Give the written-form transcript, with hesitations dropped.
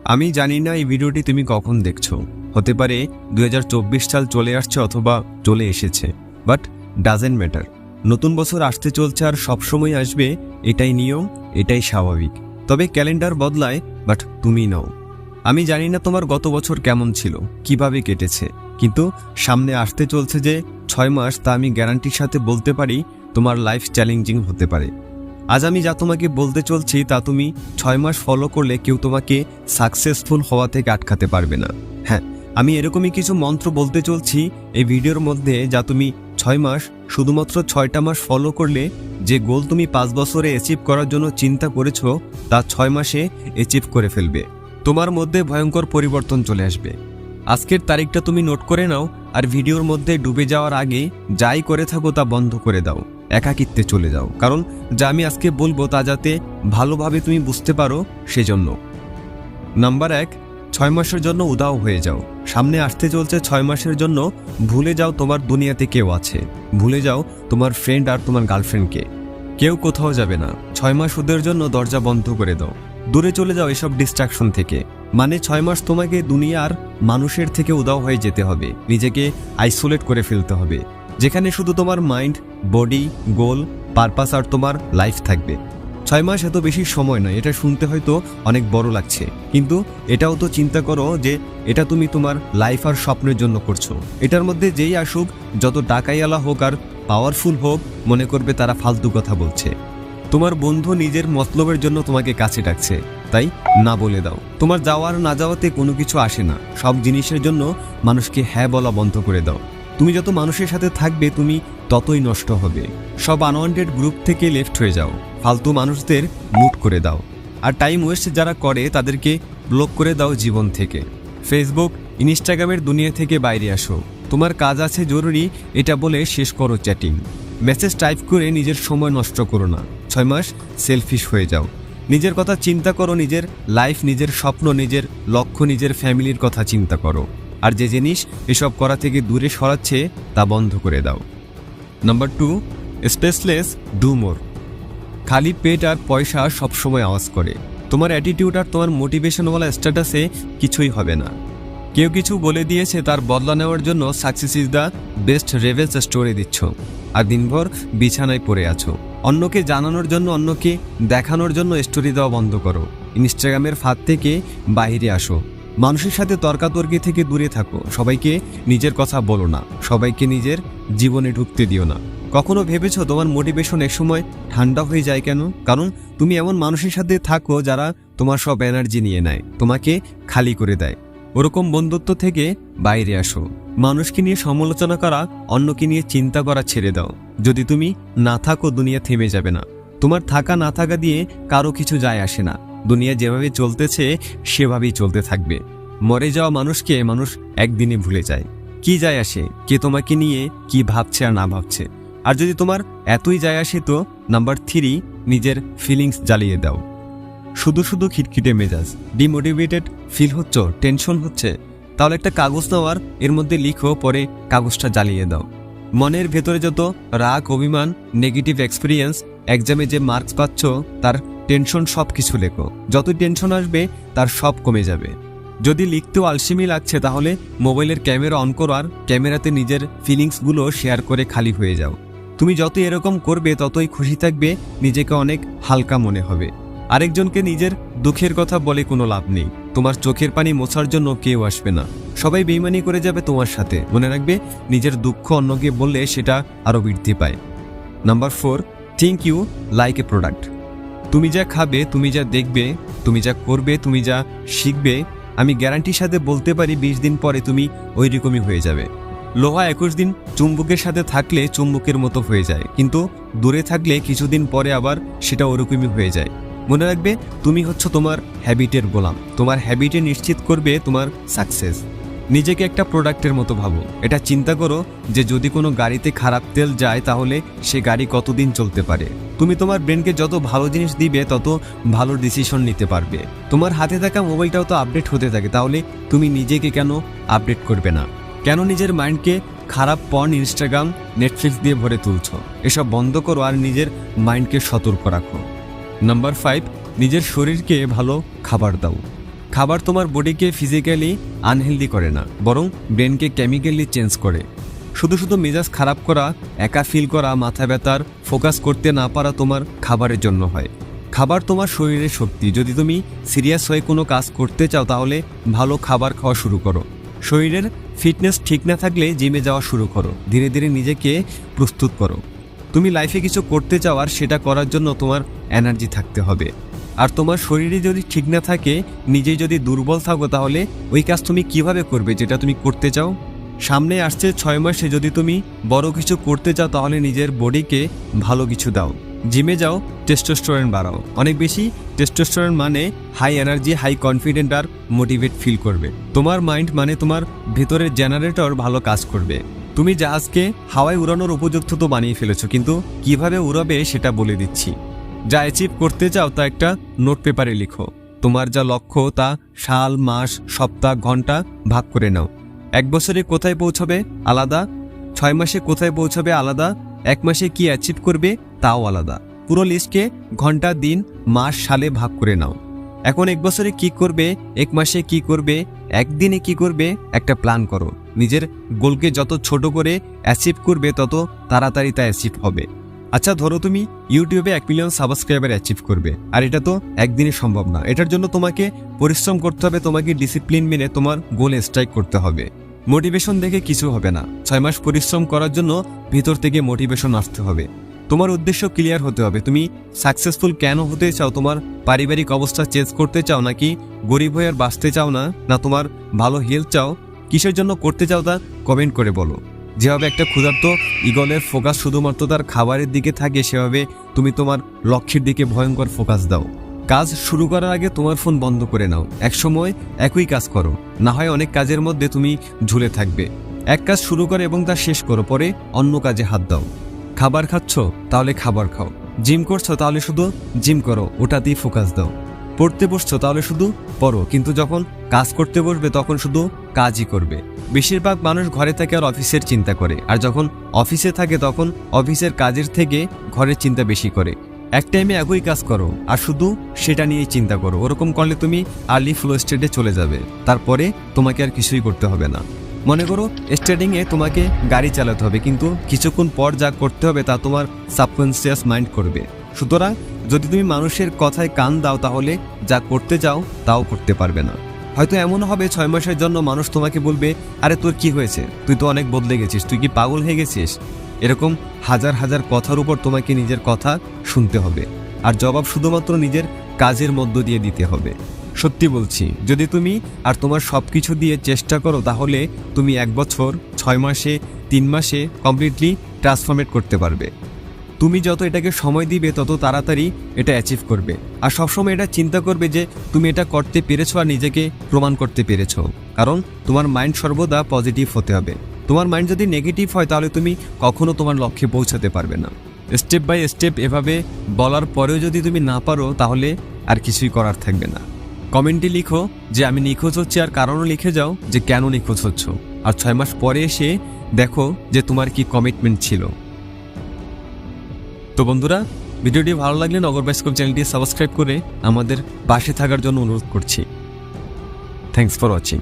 আমি জানি না এই ভিডিওটি তুমি কখন দেখছো, হতে পারে 2024 সাল চলে আসছে অথবা চলে এসেছে, বাট ডাজেন্ট ম্যাটার। নতুন বছর আসতে চলছে আর সবসময় আসবে, এটাই নিয়ম, এটাই স্বাভাবিক। তবে ক্যালেন্ডার বদলায়, বাট তুমি নও। আমি জানি না তোমার গত বছর কেমন ছিল, কিভাবে কেটেছে, কিন্তু সামনে আসতে চলছে যে 6 মাস, তা আমি গ্যারান্টির সাথে বলতে পারি তোমার লাইফ চ্যালেঞ্জিং হতে পারে। আজ আমি যা তোমাকে বলতে চলছি তা তুমি 6 মাস ফলো করলে কেউ তোমাকে সাকসেসফুল হওয়া থেকে আটকাতে পারবে না। হ্যাঁ, আমি এরকমই কিছু মন্ত্র বলতে চলছি এই ভিডিওর মধ্যে, যা তুমি 6 মাস, শুধুমাত্র 6টা মাস ফলো করলে যে গোল তুমি 5 বছরে অ্যাচিভ করার জন্য চিন্তা করেছো তা 6 মাসে অ্যাচিভ করে ফেলবে। তোমার মধ্যে ভয়ঙ্কর পরিবর্তন চলে আসবে। আজকের তারিখটা তুমি নোট করে নাও, আর ভিডিওর মধ্যে ডুবে যাওয়ার আগে যাই করে থাকো তা বন্ধ করে দাও, একাকিত্বে চলে যাও। কারণ যা আমি আজকে বলবো তা যাতে ভালোভাবে তুমি বুঝতে পারো সেজন্য। নাম্বার 1, 6 মাসের জন্য উদাও হয়ে যাও। সামনে আসতে চলছে 6 মাসের জন্য ভুলে যাও তোমার দুনিয়াতে কেউ আছে, ভুলে যাও তোমার ফ্রেন্ড আর তোমার গার্লফ্রেন্ডকে। কেউ কোথাও যাবে না। 6 মাস ওদের জন্য দরজা বন্ধ করে দাও, দূরে চলে যাও এসব ডিস্ট্রাকশন থেকে। মানে 6 মাস তোমাকে দুনিয়ার মানুষের থেকে উদাও হয়ে যেতে হবে, নিজেকে আইসোলেট করে ফেলতে হবে, যেখানে শুধু তোমার মাইন্ড, বডি, গোল, পারপাস আর তোমার লাইফ থাকবে। 6 মাস এত বেশি সময় নয়, এটা শুনতে হয়তো অনেক বড় লাগছে, কিন্তু এটাও তো চিন্তা করো যে এটা তুমি তোমার লাইফ আর স্বপ্নের জন্য করছো। এটার মধ্যে যেই আসুক, যত টাকাইওয়ালা হোক আর পাওয়ারফুল হোক, মনে করবে তারা ফালতু কথা বলছে। তোমার বন্ধু নিজের মতলবের জন্য তোমাকে কাছে ডাকছে, তাই না বলে দাও। তোমার যাওয়ার না যাওয়াতে কোনো কিছু আসে না, সব জিনিসের জন্য মানুষকে হ্যাঁ বলা বন্ধ করে দাও। তুমি যত মানুষের সাথে থাকবে তুমি ততই নষ্ট হবে। সব আনওয়ান্টেড গ্রুপ থেকে লেফট হয়ে যাও, ফালতু মানুষদের মুট করে দাও, আর টাইম ওয়েস্ট যারা করে তাদেরকে ব্লক করে দাও জীবন থেকে। ফেসবুক, ইনস্টাগ্রামের দুনিয়া থেকে বাইরে আসো। তোমার কাজ আছে জরুরি এটা বলে শেষ করো চ্যাটিং। মেসেজ টাইপ করে নিজের সময় নষ্ট করো না। 6 মাস সেলফিশ হয়ে যাও, নিজের কথা চিন্তা করো, নিজের লাইফ, নিজের স্বপ্ন, নিজের লক্ষ্য, নিজের ফ্যামিলির কথা চিন্তা করো। আর যে জিনিস এসব করা থেকে দূরে সরাচ্ছে তা বন্ধ করে দাও। Number 2, spaceless do more. খালি পেট আর পয়সা সবসময় আওয়াজ করে। তোমার অ্যাটিটিউড আর তোমার মোটিভেশনওয়ালা স্ট্যাটাসে কিছুই হবে না। কেউ কিছু বলে দিয়েছে, তার বদলা নেওয়ার জন্য success is the best revels story দিচ্ছ, আর দিনভর বিছানায় পড়ে আছো। অন্যকে জানানোর জন্য, অন্যকে দেখানোর জন্য স্টোরি দেওয়া বন্ধ করো। ইনস্টাগ্রামের ফাঁদ থেকে বাইরে আসো। মানুষের সাথে তর্কাতর্কি থেকে দূরে থাকো। সবাইকে নিজের কথা বলো না, সবাইকে নিজের জীবনে ঢুকতে দিও না। কখনো ভেবেছো তোমার মোটিভেশন একসময় ঠান্ডা হয়ে যায় কেন? কারণ তুমি এমন মানুষের সাথে থাকো যারা তোমার সব এনার্জি নিয়ে নেয়, তোমাকে খালি করে দেয়। ওরকম বন্ধুত্ব থেকে বাইরে আসো। মানুষকে নিয়ে সমালোচনা করা, অন্যকে নিয়ে চিন্তা করা ছেড়ে দাও। যদি তুমি না থাকো দুনিয়া থেমে যাবে না। তোমার থাকা না থাকা দিয়ে কারো কিছু যায় আসে না। দুনিয়া যেভাবে চলতেছে সেভাবেই চলতে থাকবে। মরে যাওয়া মানুষকে মানুষ একদিনে ভুলে যায়। কি যায় আসে কে তোমাকে নিয়ে কি ভাবছে আর না ভাবছে? আর যদি তোমার এতই যায় আসে তো নাম্বার 3, নিজের ফিলিংস জ্বালিয়ে দাও। শুধু শুধু খিটখিটে মেজাজ, ডিমোটিভেটেড ফিল হচ্ছে, টেনশন হচ্ছে, তাহলে একটা কাগজ নাও আর এর মধ্যে লিখো, পরে কাগজটা জ্বালিয়ে দাও। মনের ভেতরে যত রাগ, অভিমান, নেগেটিভ এক্সপিরিয়েন্স, এক্সামে যে মার্কস পাচ্ছ তার টেনশন, সব কিছু লেখো। যতই টেনশন আসবে তার সব কমে যাবে। যদি লিখতেও আলসেমি লাগছে তাহলে মোবাইলের ক্যামেরা অন করো আর ক্যামেরাতে নিজের ফিলিংসগুলো শেয়ার করে খালি হয়ে যাও। তুমি যত এরকম করবে ততই খুশি থাকবে, নিজেকে অনেক হালকা মনে হবে। আরেকজনকে নিজের দুঃখের কথা বলে কোনো লাভ নেই। তোমার চোখের পানি মোছার জন্য কেউ আসবে না, সবাই বেইমানি করে যাবে তোমার সাথে। মনে রাখবে, নিজের দুঃখ অন্যকে বললে সেটা আরও বৃদ্ধি পায়। Number 4, think you like a product. তুমি যা খাবে, তুমি যা দেখবে, তুমি যা করবে, তুমি যা শিখবে, আমি গ্যারান্টির সাথে বলতে পারি 20 দিন পরে তুমি ওই রকমই হয়ে যাবে। লোহা 21 দিন চুম্বকের সাথে থাকলে চুম্বকের মতো হয়ে যায়, কিন্তু দূরে থাকলে কিছুদিন পরে আবার সেটা ওরকমই হয়ে যায়। মনে রাখবে, তুমি হচ্ছ তোমার হ্যাবিটের গোলাম। তোমার হ্যাবিটে নিশ্চিত করবে তোমার সাকসেস। নিজেকে একটা প্রোডাক্টের মতো ভাবো। এটা চিন্তা করো যে যদি কোনো গাড়িতে খারাপ তেল যায় তাহলে সে গাড়ি কতদিন চলতে পারে। তুমি তোমার ব্রেনকে যত ভালো জিনিস দিবে তত ভালো ডিসিশন নিতে পারবে। তোমার হাতে থাকা মোবাইলটাও তো আপডেট হতে থাকে, তাহলে তুমি নিজেকে কেন আপডেট করবে না? কেন নিজের মাইন্ডকে খারাপ পর্ন, ইনস্টাগ্রাম, নেটফ্লিক্স দিয়ে ভরে তুলছ? এসব বন্ধ করো আর নিজের মাইন্ডকে সতর্ক রাখো। নাম্বার 5, নিজের শরীরকে ভালো খাবার দাও। খাবার তোমার বডিকে ফিজিক্যালি আনহেলদি করে না, বরং ব্রেনকে কেমিক্যালি চেঞ্জ করে। শুধু শুধু মেজাজ খারাপ করা, একা ফিল করা, মাথা ব্যথার, ফোকাস করতে না পারা তোমার খাবারের জন্য হয়। খাবার তোমার শরীরের শক্তি। যদি তুমি সিরিয়াস হয়ে কোনো কাজ করতে চাও তাহলে ভালো খাবার খাওয়া শুরু করো। শরীরের ফিটনেস ঠিক না থাকলে জিমে যাওয়া শুরু করো। ধীরে ধীরে নিজেকে প্রস্তুত করো। তুমি লাইফে কিছু করতে চাও আর সেটা করার জন্য তোমার এনার্জি থাকতে হবে। আর তোমার শরীরে যদি ঠিক না থাকে, নিজেই যদি দুর্বল থাকো, তাহলে ওই কাজ তুমি কিভাবে করবে যেটা তুমি করতে চাও? সামনে আসছে 6 মাসে যদি তুমি বড় কিছু করতে চাও তাহলে নিজের বডিকে ভালো কিছু দাও। জিমে যাও, টেস্টোস্টেরন বাড়াও। অনেক বেশি টেস্টোস্টেরন মানে হাই এনার্জি, হাই কনফিডেন্ট আর মোটিভেট ফিল করবে। তোমার মাইন্ড মানে তোমার ভেতরের জেনারেটর ভালো কাজ করবে। তুমি জাহাজকে হাওয়ায় উড়ানোর উপযুক্ত তো বানিয়ে ফেলেছো, কিন্তু কিভাবে উড়াবে সেটা বলে দিচ্ছি। যা অ্যাচিভ করতে চাও তা একটা নোট পেপারে লিখো। তোমার যা লক্ষ্য তা সাল, মাস, সপ্তাহ, ঘন্টা ভাগ করে নাও। 1 বছরে কোথায় পৌঁছবে আলাদা, 6 মাসে কোথায় পৌঁছবে আলাদা, 1 মাসে কি অ্যাচিভ করবে তাও আলাদা। পুরো লিস্টকে ঘন্টা, দিন, মাস, সালে ভাগ করে নাও। এখন 1 বছরে কি করবে, 1 মাসে কি করবে, 1 দিনে কি করবে, একটা প্ল্যান করো। নিজের গোলকে যত ছোট করে অ্যাচিভ করবে তত তাড়াতাড়ি তা অ্যাচিভ হবে। আচ্ছা, ধরো তুমি ইউটিউবে 1 মিলিয়ন সাবস্ক্রাইবার অ্যাচিভ করবে, আর এটা তো একদিনে সম্ভব না। এটার জন্য তোমাকে পরিশ্রম করতে হবে, তোমাকে ডিসিপ্লিন মেনে তোমার গোল স্ট্রাইক করতে হবে। মোটিভেশন দেখে কিছু হবে না। 6 মাস পরিশ্রম করার জন্য ভিতর থেকে মোটিভেশন আসতে হবে। তোমার উদ্দেশ্য ক্লিয়ার হতে হবে। তুমি সাকসেসফুল কেন হতে চাও? তোমার পারিবারিক অবস্থা চেঞ্জ করতে চাও, নাকি গরিব হয়ে আর বাঁচতে চাও না, না তোমার ভালো হেলথ চাও? কিসের জন্য করতে চাও তা কমেন্ট করে বলো। যেভাবে একটা ক্ষুধার্ত ঈগলের ফোকাস শুধুমাত্র তার খাবারের দিকে থাকে, সেভাবে তুমি তোমার লক্ষ্যের দিকে ভয়ঙ্কর ফোকাস দাও। কাজ শুরু করার আগে তোমার ফোন বন্ধ করে নাও। একসময় একই কাজ করো, না হয় অনেক কাজের মধ্যে তুমি ঝুলে থাকবে। এক কাজ শুরু করো এবং তা শেষ করো, পরে অন্য কাজে হাত দাও। খাবার খাচ্ছ তাহলে খাবার খাও। জিম করছো তাহলে শুধু জিম করো, ওটাতেই ফোকাস দাও। পড়তে বসছো তাহলে শুধু পড়ো, কিন্তু যখন কাজ করতে বসবে তখন শুধু কাজই করবে। বেশিরভাগ মানুষ ঘরে থাকে আর অফিসের চিন্তা করে, আর যখন অফিসে থাকে তখন অফিসের কাজের থেকে ঘরের চিন্তা বেশি করে। এক টাইমে একই কাজ করো আর শুধু সেটা নিয়েই চিন্তা করো। ওরকম করলে তুমি আর্লি ফ্লো স্টেটে চলে যাবে, তারপরে তোমাকে আর কিছুই করতে হবে না। মনে করো স্টার্টিংয়ে তোমাকে গাড়ি চালাতে হবে, কিন্তু কিছুক্ষণ পর যা করতে হবে তা তোমার সাবকনসিয়াস মাইন্ড করবে। সুতরাং যদি তুমি মানুষের কথায় কান দাও তাহলে যা করতে চাও তাও করতে পারবে না। হয়তো এমন হবে 6 মাসের জন্য মানুষ তোমাকে বলবে, আরে তোর কি হয়েছে, তুই তো অনেক বদলে গেছিস, তুই কি পাগল হয়ে গেছিস? এরকম হাজার হাজার কথার উপর তোমাকে নিজের কথা শুনতে হবে, আর জবাব শুধুমাত্র নিজের কাজের মধ্য দিয়ে দিতে হবে। সত্যি বলছি, যদি তুমি আর তোমার সব কিছু দিয়ে চেষ্টা করো তাহলে তুমি 1 বছর, 6 মাসে, 3 মাসে কমপ্লিটলি ট্রান্সফরমেট করতে পারবে। তুমি যত এটাকে সময় দিবে তত তাড়াতাড়ি এটা অ্যাচিভ করবে। আর সবসময় এটা চিন্তা করবে যে তুমি এটা করতে পেরেছো আর নিজেকে প্রমাণ করতে পেরেছো, কারণ তোমার মাইন্ড সর্বদা পজিটিভ হতে হবে। তোমার মাইন্ড যদি নেগেটিভ হয় তাহলে তুমি কখনো তোমার লক্ষ্যে পৌঁছাতে পারবে না। স্টেপ বাই স্টেপ এভাবে বলার পরেও যদি তুমি না পারো তাহলে আর কিছুই করার থাকবে না। কমেন্টে লিখো যে আমি নিখোঁজ হচ্ছি, আর কারণও লিখে যাও যে কেন নিখোঁজ হচ্ছ। আর 6 মাস পরে এসে দেখো যে তোমার কি কমিটমেন্ট ছিল। তো বন্ধুরা, ভিডিওটি ভালো লাগলে নগর বাইস্কোপ চ্যানেলটি সাবস্ক্রাইব করে আমাদের পাশে থাকার জন্য অনুরোধ করছি। Thanks for watching.